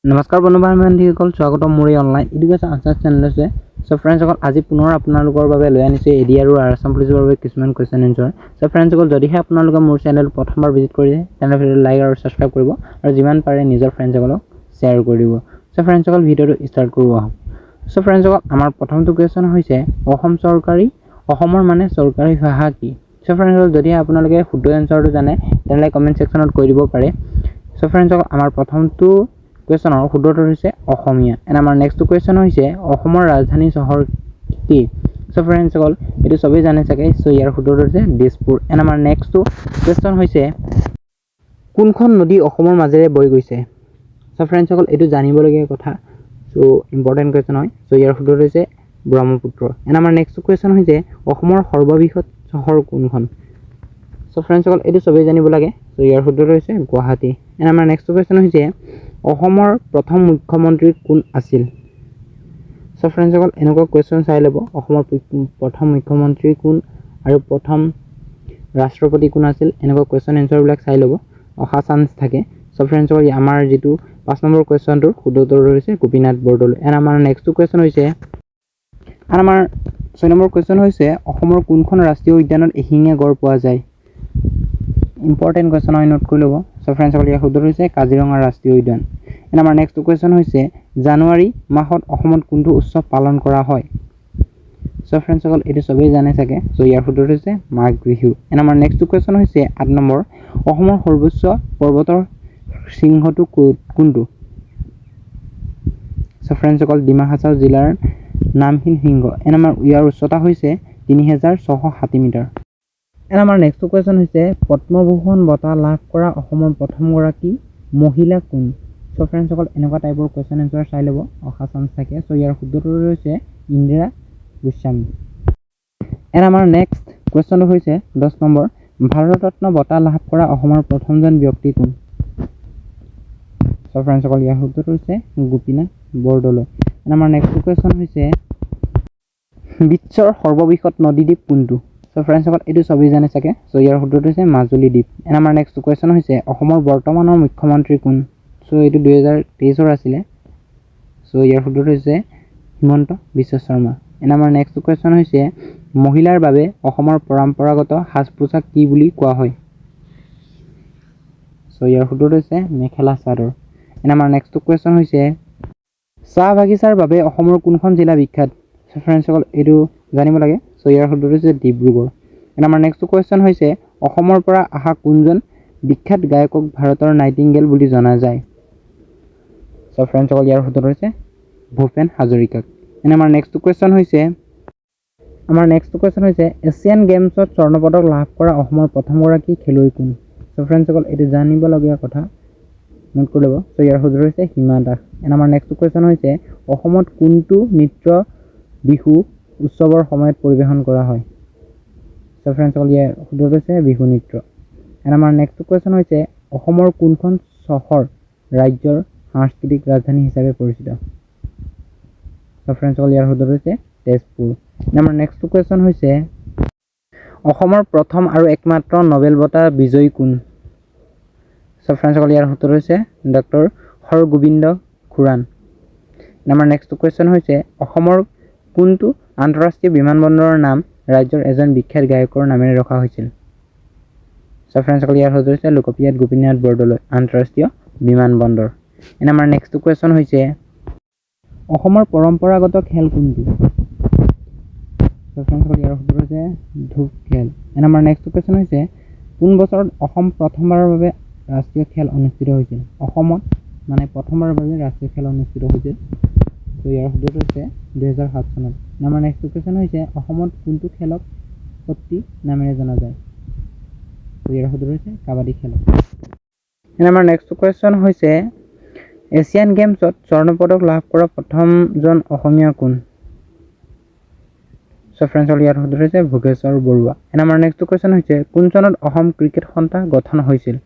নমস্কাৰ বন্ধু-বান্ধৱীসকল, স্বাগতম মোৰ এই অনলাইন এডুকেশ্যন আনচাৰ চেনেলতে। সো ফ্ৰেণ্ডসকল, আজি পুনৰ আপোনালোকৰ বাবে লৈ আনিছোঁ এডি আৰু আছাম পুলিচৰ বাবে কিছুমান কুৱেশ্যন এনচাৰ। সো ফ্ৰেণ্ডসকল, যদিহে আপোনালোকে মোৰ চেনেল প্ৰথমবাৰ ভিজিট কৰিছে তেনেহ'লে লাইক আৰু ছাবস্ক্ৰাইব কৰিব আৰু যিমান পাৰে নিজৰ ফ্ৰেণ্ডসকলক শ্বেয়াৰ কৰি দিব। সো ফ্ৰেণ্ডসকল, ভিডিঅ'টো ষ্টাৰ্ট কৰোঁ আহক। সো ফ্ৰেণ্ডসকল, আমাৰ প্ৰথমটো কুৱেশ্যন হৈছে অসমৰ মানে চৰকাৰী ভাষা কি? সো ফ্ৰেণ্ডসকল, যদিহে আপোনালোকে শুদ্ধ এনচাৰটো জানে তেনেহ'লে কমেণ্ট ছেকশ্যনত কৈ দিব পাৰে। সো ফ্ৰেণ্ডসকল, আমাৰ প্ৰথমটো কুৱেশ্যনৰ শুদ্ধটো হৈছে অসমীয়া। এণ্ড আমাৰ নেক্সট কুৱেশ্যন হৈছে অসমৰ ৰাজধানী চহৰ কি? সো ফ্ৰেণ্ডসকল, এইটো চবেই জানে চাগে। সো ইয়াৰ শুদ্ধটো হৈছে দিছপুৰ। এণ্ড আমাৰ নেক্সট কুৱেশ্যন হৈছে কোনখন নদী অসমৰ মাজেৰে বৈ গৈছে? সো ফ্ৰেণ্ডসকল, এইটো জানিবলগীয়া কথা। সো ইম্পৰ্টেণ্ট কুৱেশ্যন হয়। সো ইয়াৰ শুদ্ধটো হৈছে ব্ৰহ্মপুত্ৰ। এণ্ড আমাৰ নেক্সট কুৱেশ্যন হৈছে অসমৰ সৰ্ববৃহৎ চহৰ কোনখন? সো ফ্ৰেণ্ডসকল, এইটো চবেই জানিব লাগে। সো ইয়াৰ শুদ্ধটো হৈছে গুৱাহাটী। এণ্ড আমাৰ নেক্সট কুৱেশ্যন হৈছে অসমৰ প্ৰথম মুখ্যমন্ত্ৰী কোন আছিল? সো ফ্ৰেণ্ডসকল, এনেকুৱা কুৱেশ্যন চাই ল'ব। অসমৰ প্ৰথম মুখ্যমন্ত্ৰী কোন আৰু প্ৰথম ৰাষ্ট্ৰপতি কোন আছিল, এনেকুৱা কুৱেশ্যন এনচাৰবিলাক চাই ল'ব, অহা চান্স থাকে। সো ফ্ৰেণ্ডসকল, আমাৰ যিটো 5 নম্বৰ কুৱেশ্যনটোৰ শুদ্ধ উত্তৰটো হৈছে গোপীনাথ বৰদলৈ। এণ্ড আমাৰ নেক্সট কুৱেশ্যন হৈছে আমাৰ 6 নম্বৰ কুৱেশ্যন হৈছে অসমৰ কোনখন ৰাষ্ট্ৰীয় উদ্যানত এশিঙীয়া গড় পোৱা যায়? ইম্পৰ্টেণ্ট কুৱেশ্যন হয়, নোট কৰি ল'ব। সো ফ্ৰেণ্ডসকল, ইয়াৰ শুদ্ধটো হৈছে কাজিৰঙা ৰাষ্ট্ৰীয় উদ্যান। এণ্ড আমাৰ নেক্সট কুৱেশ্যন হৈছে জানুৱাৰী মাহত অসমত কোনটো উৎসৱ পালন কৰা হয়? সো ফ্ৰেণ্ডসকল, এইটো চবেই জানে চাগে। সো ইয়াৰ শুদ্ধটো হৈছে মাঘ বিহু। এণ্ড আমাৰ নেক্সট কুৱেশ্যন হৈছে 8 নম্বৰ অসমৰ সৰ্বোচ্চ পৰ্বতৰ শৃংখটো কোনটো? সো ফ্ৰেণ্ডসকল, ডিমা হাছাও জিলাৰ নামহীন শৃংগ। এণ্ড আমাৰ ইয়াৰ উচ্চতা হৈছে 3660 মিটাৰ। এণ্ড আমাৰ নেক্সট কুৱেশ্যন হৈছে পদ্মভূষণ বঁটা লাভ কৰা অসমৰ প্ৰথমগৰাকী মহিলা কোন? সো ফ্ৰেণ্ডসকল, এনেকুৱা টাইপৰ কুৱেশ্যন এনচাৰ চাই ল'ব, অহা চান্স থাকে। সো ইয়াৰ শুদ্ধটো হৈছে ইন্দিৰা গোস্বামী। এণ্ড আমাৰ নেক্সট কুৱেশ্যনটো হৈছে 10 নম্বৰ ভাৰতৰত্ন বঁটা লাভ কৰা অসমৰ প্ৰথমজন ব্যক্তি কোন? সো ফ্ৰেণ্ডসকল, ইয়াৰ শুদ্ধটো হৈছে গোপীনাথ বৰদলৈ। এণ্ড আমাৰ নেক্সট কুৱেশ্যন হৈছে বিশ্বৰ সৰ্ববৃহৎ নদীদ্বীপ কোনটো? সো ফ্ৰেণ্ডসকল, এইটো চবেই জানে চাগে। সো ইয়াৰ শুদ্ধটো হৈছে মাজুলী দ্বীপ। এণ্ড আমাৰ নেক্সট কুৱেশ্যন হৈছে অসমৰ বৰ্তমানৰ মুখ্যমন্ত্ৰী কোন? সো এইটো 2023 আছিলে। সো ইয়াৰ শুদ্ধটো হৈছে হিমন্ত বিশ্ব শৰ্মা। এণ্ড আমাৰ নেক্সট কুৱেশ্যন হৈছে মহিলাৰ বাবে অসমৰ পৰম্পৰাগত সাজ পোছাক কি বুলি কোৱা হয়? সো ইয়াৰ শুদ্ধটো হৈছে মেখেলা চাদৰ। এণ্ড আমাৰ নেক্সট কুৱেশ্যন হৈছে চাহ বাগিচাৰ বাবে অসমৰ কোনখন জিলা বিখ্যাত? সো ফ্ৰেণ্ডসকল, এইটো জানিব লাগে। সো ইয়াৰ শুদ্ধটো হৈছে ডিব্ৰুগড়। এণ্ড আমাৰ নেক্সট কুৱেশ্যন হৈছে অসমৰ পৰা অহা কোনজন বিখ্যাত গায়কক ভাৰতৰ নাইটিংগেল বুলি জনা যায়? সো ফ্ৰেণ্ডসকল, ইয়াৰ শুদ্ধটো হৈছে ভূপেন হাজৰিকাক। এণ্ড আমাৰ নেক্সট কুৱেশ্যন হৈছে এছিয়ান গেমছত স্বৰ্ণ পদক লাভ কৰা অসমৰ প্ৰথমগৰাকী খেলুৱৈ কোন? সো ফ্ৰেণ্ডসকল, এইটো জানিবলগীয়া কথা, নোট কৰি ল'ব। সো ইয়াৰ শুদ্ধটো হৈছে হিমা দাস। এণ্ড আমাৰ নেক্সট কুৱেশ্যন হৈছে অসমত কোনটো নৃত্য বিহু উৎসৱৰ সময়ত পৰিৱেশন কৰা হয়? সো ফ্ৰেণ্ডসকল, ইয়াৰ শুদ্ধটো হৈছে বিহু নৃত্য। এণ্ড আমাৰ নেক্সট কুৱেশ্যন হৈছে অসমৰ কোনখন চহৰ ৰাজ্যৰ সাংস্কৃতিক ৰাজধানী হিচাপে পৰিচিত? সো ফ্ৰেণ্ডসকল, ইয়াৰ শুদ্ধটো হৈছে তেজপুৰ। আমাৰ নেক্সট কুৱেশ্যন হৈছে অসমৰ প্ৰথম আৰু একমাত্ৰ নোবেল বঁটা বিজয়ী কোন? সো ফ্ৰেণ্ডসকল, ইয়াৰ শুদ্ধটো হৈছে ডক্টৰ হৰগোবিন্দ খুৰানা। আমাৰ নেক্সট কুৱেশ্যন হৈছে অসমৰ কোনটো আন্তঃৰাষ্ট্ৰীয় বিমানবন্দৰৰ নাম ৰাজ্যৰ এজন বিখ্যাত গায়কৰ নামেৰে ৰখা হৈছিল? সো ফ্ৰেণ্ডসকল, ইয়াৰ শুদ্ধটো হৈছে লোকপ্ৰিয় গোপীনাথ বৰদলৈ আন্তঃৰাষ্ট্ৰীয় বিমানবন্দৰ। এণ্ড আমাৰ নেক্সট কুৱেশ্যন হৈছে অসমৰ পৰম্পৰাগত খেল কোনটো? সো ফ্ৰেণ্ডসকল, ইয়াৰ শুদ্ধটো হৈছে ধূপ খেল। এণ্ড আমাৰ নেক্সট কুৱেশ্যন হৈছে কোন বছৰত অসম প্ৰথমবাৰৰ বাবে ৰাষ্ট্ৰীয় খেল অনুষ্ঠিত হৈছিল? অসমত মানে প্ৰথমবাৰৰ বাবে ৰাষ্ট্ৰীয় খেল অনুষ্ঠিত হৈছিল। তো ইয়াৰ শুদ্ধটো হৈছে 2007 চনত। আমাৰ নেক্সট কুৱেশ্যন হৈছে অসমত কোনটো খেলক সতী নামেৰে জনা যায়? তো ইয়াৰ শুদ্ধটো হৈছে কাবাডী খেলক। আমাৰ নেক্সট কুৱেশ্যন হৈছে এছিয়ান গেমছত স্বৰ্ণ পদক লাভ কৰা প্ৰথমজন অসমীয়া কোন? সো ফ্ৰেণ্ডসকল, ইয়াৰ শুদ্ধটো হৈছে ভোগেশ্বৰ বৰুৱা। আমাৰ নেক্সট কুৱেশ্যন হৈছে কোন চনত অসম ক্ৰিকেট সন্থা গঠন হৈছিল?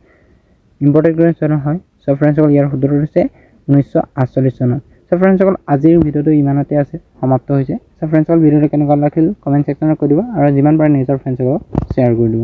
ইম্পৰ্টেণ্ট কুৱেশ্যন হয়। সো ফ্ৰেণ্ডসকল, ইয়াৰ শুদ্ধটো হৈছে 1948 চনত। সো ফ্ৰেণ্ডসকল, আজিৰ ভিডিঅ'টো ইমানতে আছে, সমাপ্ত হৈছে। সো ফ্ৰেণ্ডসকল, ভিডিঅ'টো কেনেকুৱা লাগিল কমেণ্ট ছেকশ্যনত কৈ দিব আৰু যিমান পাৰে নিজৰ ফ্ৰেণ্ডসকলক শ্বেয়াৰ কৰি দিব।